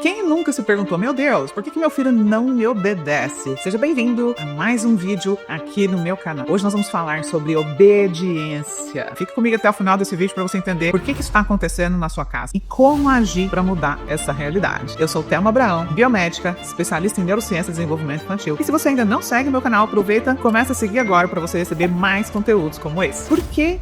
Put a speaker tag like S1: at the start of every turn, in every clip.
S1: Quem nunca se perguntou, meu Deus, por que meu filho não me obedece? Seja bem-vindo a mais um vídeo aqui no meu canal. Hoje nós vamos falar sobre obediência. Fique comigo até o final desse vídeo para você entender por que isso está acontecendo na sua casa e como agir para mudar essa realidade. Eu sou Thelma Abraão, biomédica, especialista em neurociência e desenvolvimento infantil. E se você ainda não segue meu canal, aproveita, começa a seguir agora para você receber mais conteúdos como esse. Por que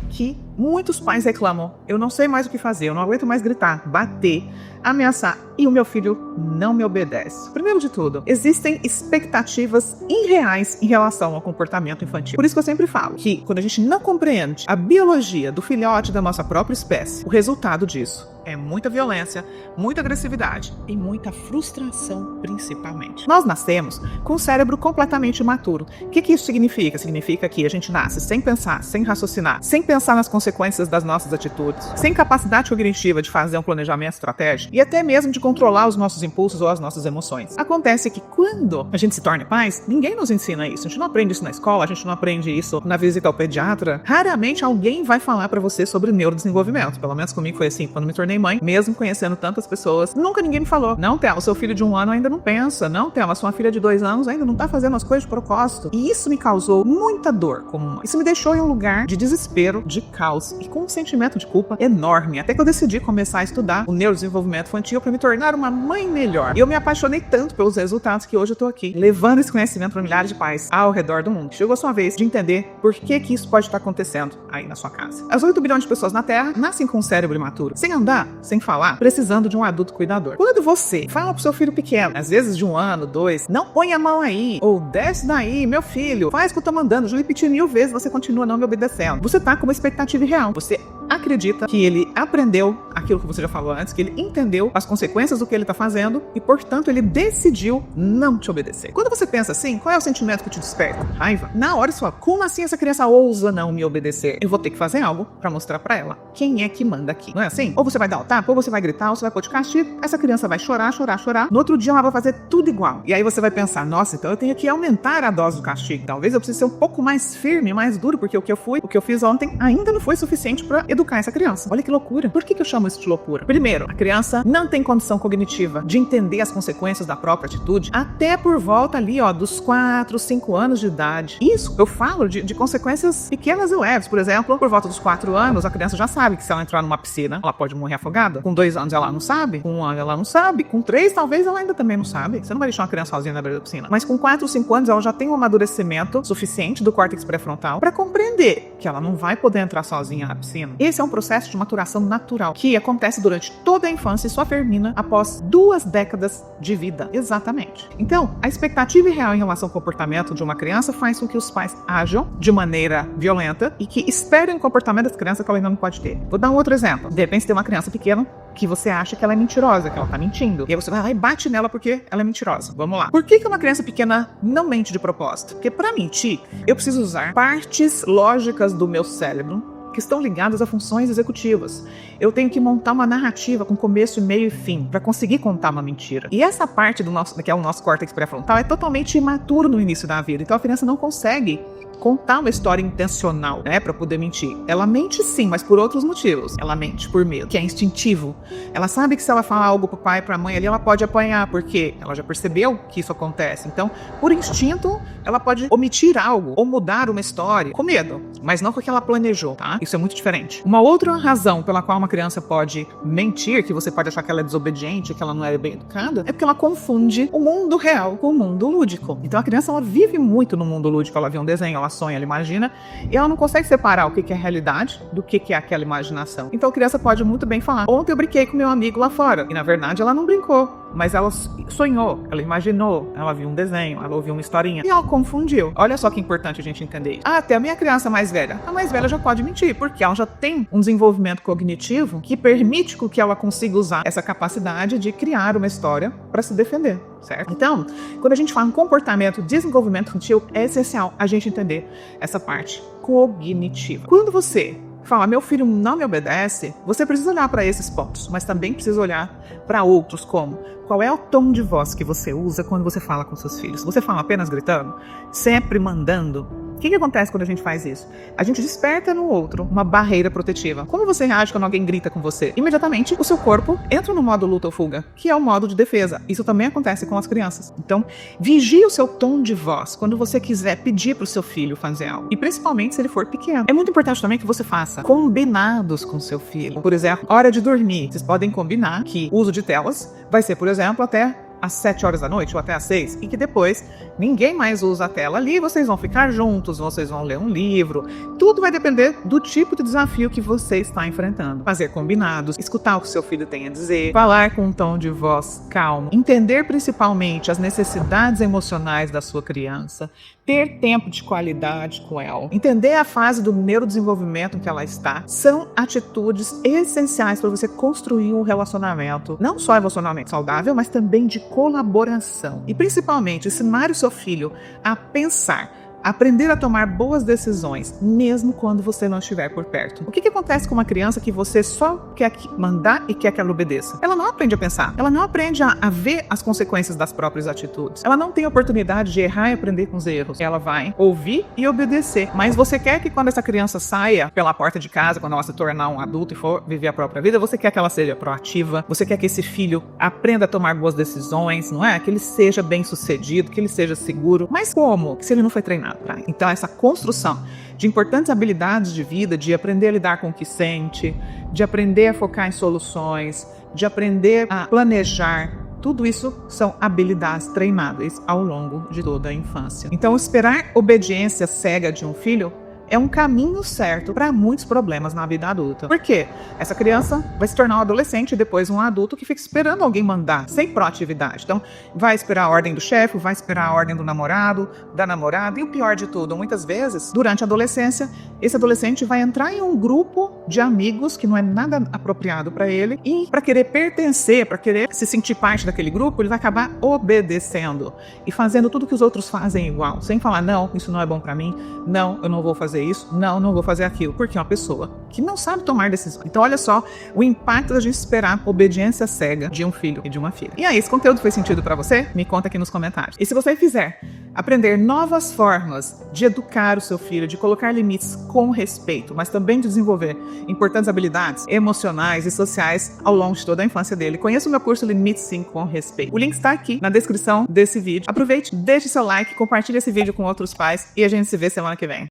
S1: muitos pais reclamam? Eu não sei mais o que fazer, eu não aguento mais gritar, bater, ameaçar e o meu filho não me obedece. Primeiro de tudo, existem expectativas irreais em relação ao comportamento infantil. Por isso que eu sempre falo que quando a gente não compreende a biologia do filhote da nossa própria espécie, o resultado disso é muita violência, muita agressividade e muita frustração, principalmente. Nós nascemos com o cérebro completamente imaturo. O que isso significa? Significa que a gente nasce sem pensar, sem raciocinar, sem pensar nas consequências das nossas atitudes, sem capacidade cognitiva de fazer um planejamento estratégico e até mesmo de controlar os nossos impulsos ou as nossas emoções. Acontece que quando a gente se torna pais, ninguém nos ensina isso. A gente não aprende isso na escola, a gente não aprende isso na visita ao pediatra. Raramente alguém vai falar pra você sobre neurodesenvolvimento. Pelo menos comigo foi assim, quando me tornei mãe, mesmo conhecendo tantas pessoas, nunca ninguém me falou. Não, Thelma, o seu filho de 1 ano ainda não pensa. Não, Thelma, sua filha de 2 anos ainda não tá fazendo as coisas de propósito. E isso me causou muita dor como mãe. Isso me deixou em um lugar de desespero, de caos e com um sentimento de culpa enorme. Até que eu decidi começar a estudar o neurodesenvolvimento infantil para me tornar uma mãe melhor. E eu me apaixonei tanto pelos resultados que hoje eu tô aqui, levando esse conhecimento para milhares de pais ao redor do mundo. Chegou a sua vez de entender por que isso pode estar acontecendo aí na sua casa. As 8 bilhões de pessoas na Terra nascem com um cérebro imaturo, sem andar, sem falar, precisando de um adulto cuidador. Quando você fala pro seu filho pequeno, às vezes de 1 ano, 2, não põe a mão aí, ou desce daí, meu filho, faz o que eu tô mandando, já repeti 1000 vezes, você continua não me obedecendo. Você tá com uma expectativa irreal. Você acredita que ele aprendeu aquilo que você já falou antes, que ele entendeu as consequências do que ele tá fazendo e, portanto, ele decidiu não te obedecer. Quando você pensa assim, qual é o sentimento que te desperta? Raiva. Na hora você fala, como assim essa criança ousa não me obedecer? Eu vou ter que fazer algo pra mostrar pra ela quem é que manda aqui. Não é assim? Ou você vai dar o tapa, ou você vai gritar, ou você vai pôr de castigo. Essa criança vai chorar, chorar, chorar. No outro dia ela vai fazer tudo igual. E aí você vai pensar, nossa, então eu tenho que aumentar a dose do castigo. Talvez eu precise ser um pouco mais firme, mais duro, porque o que eu fiz ontem ainda não foi suficiente pra educar essa criança. Olha que loucura. Por que eu chamo isso de loucura? Primeiro, a criança não tem condição cognitiva de entender as consequências da própria atitude até por volta ali, dos 4, 5 anos de idade. Isso, eu falo de consequências pequenas e leves. Por exemplo, por volta dos 4 anos, a criança já sabe que se ela entrar numa piscina, ela pode morrer afogada. Com 2 anos ela não sabe. Com 1 ano ela não sabe. Com 3 talvez ela ainda também não sabe. Você não vai deixar uma criança sozinha na beira da piscina. Mas com 4 ou 5 anos ela já tem um amadurecimento suficiente do córtex pré-frontal para compreender que ela não vai poder entrar sozinha na piscina. Esse é um processo de maturação natural que acontece durante toda a infância e só termina após 2 décadas de vida. Exatamente. Então, a expectativa irreal em relação ao comportamento de uma criança faz com que os pais ajam de maneira violenta e que esperem o comportamento das crianças que ela ainda não pode ter. Vou dar um outro exemplo. De repente, você tem uma criança pequena que você acha que ela é mentirosa, que ela tá mentindo. E aí você vai lá e bate nela porque ela é mentirosa. Vamos lá. Por que uma criança pequena não mente de propósito? Porque para mentir, eu preciso usar partes lógicas do meu cérebro que estão ligadas a funções executivas. Eu tenho que montar uma narrativa com começo, meio e fim para conseguir contar uma mentira. E essa parte que é o nosso córtex pré-frontal, é totalmente imaturo no início da vida. Então a criança não consegue contar uma história intencional, para poder mentir. Ela mente sim, mas por outros motivos. Ela mente por medo, que é instintivo. Ela sabe que se ela falar algo pro pai e pra mãe ali, ela pode apanhar, porque ela já percebeu que isso acontece. Então, por instinto, ela pode omitir algo ou mudar uma história com medo, mas não porque ela planejou, tá? Isso é muito diferente. Uma outra razão pela qual uma criança pode mentir, que você pode achar que ela é desobediente, que ela não é bem educada, é porque ela confunde o mundo real com o mundo lúdico. Então a criança, ela vive muito no mundo lúdico. Ela vê um desenho, ela sonha, ela imagina, e ela não consegue separar o que é realidade do que é aquela imaginação. Então a criança pode muito bem falar, ontem eu brinquei com meu amigo lá fora, e na verdade ela não brincou, mas ela sonhou, ela imaginou, ela viu um desenho, ela ouviu uma historinha, e ela confundiu. Olha só que importante a gente entender isso. Até a minha criança mais velha, a mais velha já pode mentir, porque ela já tem um desenvolvimento cognitivo que permite que ela consiga usar essa capacidade de criar uma história para se defender, certo? Então, quando a gente fala em comportamento, desenvolvimento infantil, é essencial a gente entender essa parte cognitiva. Quando você fala, meu filho não me obedece, você precisa olhar para esses pontos, mas também precisa olhar para outros, como qual é o tom de voz que você usa quando você fala com seus filhos. Você fala apenas gritando, sempre mandando, O que acontece quando a gente faz isso? A gente desperta no outro uma barreira protetiva. Como você reage quando alguém grita com você? Imediatamente, o seu corpo entra no modo luta ou fuga, que é o modo de defesa. Isso também acontece com as crianças. Então, vigie o seu tom de voz quando você quiser pedir para o seu filho fazer algo. E principalmente se ele for pequeno. É muito importante também que você faça combinados com seu filho. Por exemplo, hora de dormir. Vocês podem combinar que o uso de telas vai ser, por exemplo, até às 7 horas da noite ou até às 6, e que depois ninguém mais usa a tela ali, vocês vão ficar juntos, vocês vão ler um livro. Tudo vai depender do tipo de desafio que você está enfrentando. Fazer combinados, escutar o que seu filho tem a dizer, falar com um tom de voz calmo, entender principalmente as necessidades emocionais da sua criança, ter tempo de qualidade com ela, entender a fase do neurodesenvolvimento em que ela está, são atitudes essenciais para você construir um relacionamento, não só emocionalmente saudável, mas também de colaboração. E principalmente ensinar o seu filho a pensar, aprender a tomar boas decisões, mesmo quando você não estiver por perto. O que acontece com uma criança que você só quer mandar e quer que ela obedeça? Ela não aprende a pensar, ela não aprende a ver as consequências das próprias atitudes. Ela não tem oportunidade de errar e aprender com os erros. Ela vai ouvir e obedecer. Mas você quer que quando essa criança saia pela porta de casa, quando ela se tornar um adulto e for viver a própria vida, você quer que ela seja proativa, você quer que esse filho aprenda a tomar boas decisões, não é? Que ele seja bem-sucedido, que ele seja seguro. Mas como? Se ele não foi treinado. Então, essa construção de importantes habilidades de vida, de aprender a lidar com o que sente, de aprender a focar em soluções, de aprender a planejar, tudo isso são habilidades treináveis ao longo de toda a infância. Então, esperar obediência cega de um filho é um caminho certo para muitos problemas na vida adulta. Por quê? Essa criança vai se tornar um adolescente e depois um adulto que fica esperando alguém mandar, sem proatividade. Então, vai esperar a ordem do chefe, vai esperar a ordem do namorado, da namorada, e o pior de tudo, muitas vezes, durante a adolescência, esse adolescente vai entrar em um grupo de amigos que não é nada apropriado para ele, e para querer pertencer, para querer se sentir parte daquele grupo, ele vai acabar obedecendo e fazendo tudo que os outros fazem igual, sem falar, não, isso não é bom para mim, não, eu não vou fazer isso, não vou fazer aquilo, porque é uma pessoa que não sabe tomar decisões. Então olha só o impacto da gente esperar obediência cega de um filho e de uma filha. E aí, esse conteúdo fez sentido para você? Me conta aqui nos comentários. E se você fizer aprender novas formas de educar o seu filho, de colocar limites com respeito, mas também de desenvolver importantes habilidades emocionais e sociais ao longo de toda a infância dele, conheça o meu curso Limites Sim com Respeito. O link está aqui na descrição desse vídeo. Aproveite, deixe seu like, compartilhe esse vídeo com outros pais e a gente se vê semana que vem.